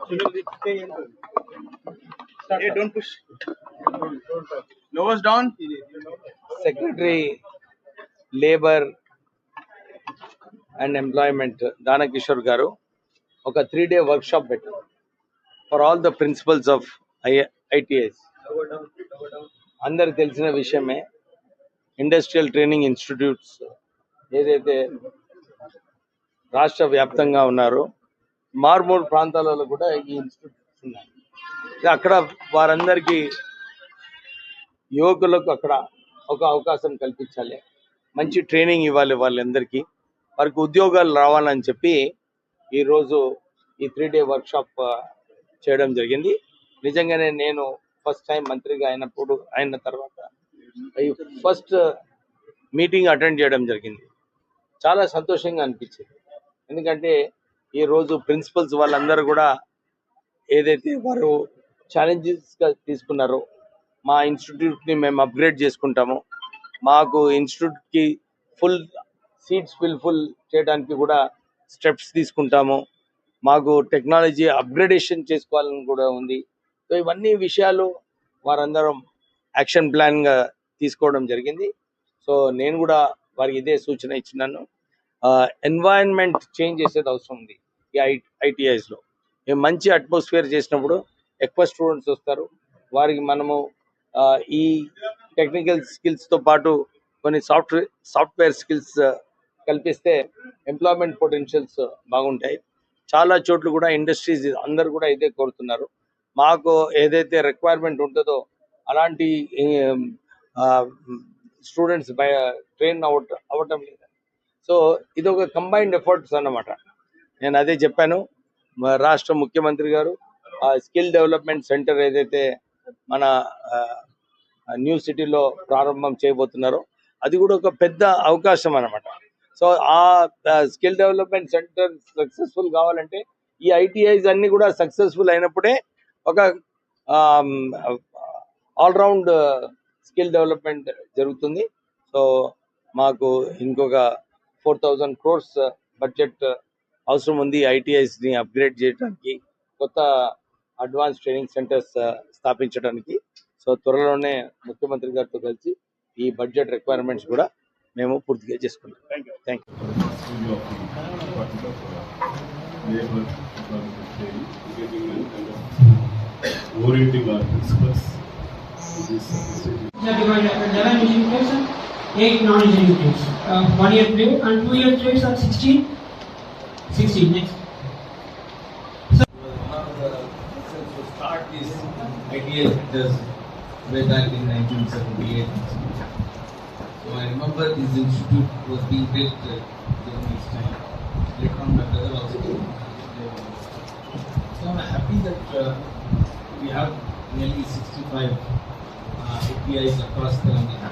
Hey, don't push. Lowers down. Secretary labour and employment Danakishore గారు ఒక 3-day workshop పెట్టారు for all the principals of ITIs. అందరికి తెలిసిన విషయమే, ఇండస్ట్రియల్ ట్రైనింగ్ ఇన్స్టిట్యూట్స్ ఏదైతే రాష్ట్ర వ్యాప్తంగా ఉన్నారో మారుమూల ప్రాంతాలలో కూడా ఈ ఇన్స్టిట్యూట్స్ ఉన్నాయి. అక్కడ వారందరికీ యువకులకు అక్కడ ఒక అవకాశం కల్పించాలి, మంచి ట్రైనింగ్ ఇవ్వాలి, వాళ్ళందరికీ వారికి ఉద్యోగాలు రావాలని చెప్పి ఈరోజు ఈ 3-day వర్క్షాప్ చేయడం జరిగింది. నిజంగానే నేను ఫస్ట్ టైం మంత్రిగా అయిన తర్వాత ఈ ఫస్ట్ మీటింగ్ అటెండ్ చేయడం జరిగింది. చాలా సంతోషంగా అనిపించింది. ఎందుకంటే ఈరోజు ప్రిన్సిపల్స్ వాళ్ళందరూ కూడా ఏదైతే వారు ఛాలెంజెస్గా తీసుకున్నారో, మా ఇన్స్టిట్యూట్ని మేము అప్గ్రేడ్ చేసుకుంటాము, మాకు ఇన్స్టిట్యూట్కి ఫుల్ సీట్స్ ఫుల్ చేయడానికి కూడా స్టెప్స్ తీసుకుంటాము, మాకు టెక్నాలజీ అప్గ్రేడేషన్ చేసుకోవాలని కూడా ఉంది. సో ఇవన్నీ విషయాలు వారందరం యాక్షన్ ప్లాన్గా తీసుకోవడం జరిగింది. సో నేను కూడా వారికి ఇదే సూచన ఇచ్చినాను. ఎన్వైరన్మెంట్ చేంజ్ చేసేది అవసరం ఉంది ఈ ఐటీఐస్లో. మంచి అట్మాస్ఫియర్ చేసినప్పుడు ఎక్కువ స్టూడెంట్స్ వస్తారు. వారికి మనము ఈ టెక్నికల్ స్కిల్స్తో పాటు కొన్ని సాఫ్ట్వేర్ స్కిల్స్ కల్పిస్తే ఎంప్లాయ్మెంట్ పొటెన్షియల్స్ బాగుంటాయి. చాలా చోట్ల కూడా ఇండస్ట్రీస్ అందరు కూడా ఇదే కోరుతున్నారు. మాకు ఏదైతే రిక్వైర్మెంట్ ఉంటుందో అలాంటి స్టూడెంట్స్ ట్రైన్ అవ్వటం లేదు. సో ఇది ఒక కంబైన్డ్ ఎఫర్ట్స్ అన్నమాట. నేను అదే చెప్పాను. రాష్ట్ర ముఖ్యమంత్రి గారు స్కిల్ డెవలప్మెంట్ సెంటర్ ఏదైతే మన న్యూ సిటీలో ప్రారంభం చేయబోతున్నారో అది కూడా ఒక పెద్ద అవకాశం అన్నమాట. సో ఆ స్కిల్ డెవలప్మెంట్ సెంటర్ సక్సెస్ఫుల్ కావాలంటే ఈ ఐటీఐస్ అన్ని కూడా సక్సెస్ఫుల్ అయినప్పుడే ఒక ఆల్రౌండ్ స్కిల్ డెవలప్మెంట్ జరుగుతుంది. సో మాకు ఇంకొక 4,000 crores బడ్జెట్ అవసరం ఉంది ఐటీఐస్ని అప్గ్రేడ్ చేయడానికి, కొత్త అడ్వాన్స్ ట్రైనింగ్ సెంటర్స్ స్థాపించడానికి. సో త్వరలోనే ముఖ్యమంత్రి గారితో కలిసి ఈ బడ్జెట్ రిక్వైర్మెంట్స్ కూడా మేము పూర్తిగా చేసుకుంటాం. Thank you. 8 non-engineering trades. 1 year trade and 2 year trades are 16. Next. So one of the reasons to start these ITI centers way back in 1978. So I remember this institute was being built during this time. Later on, my brother also came. So I'm happy that we have nearly 65 ITIs across Telangana.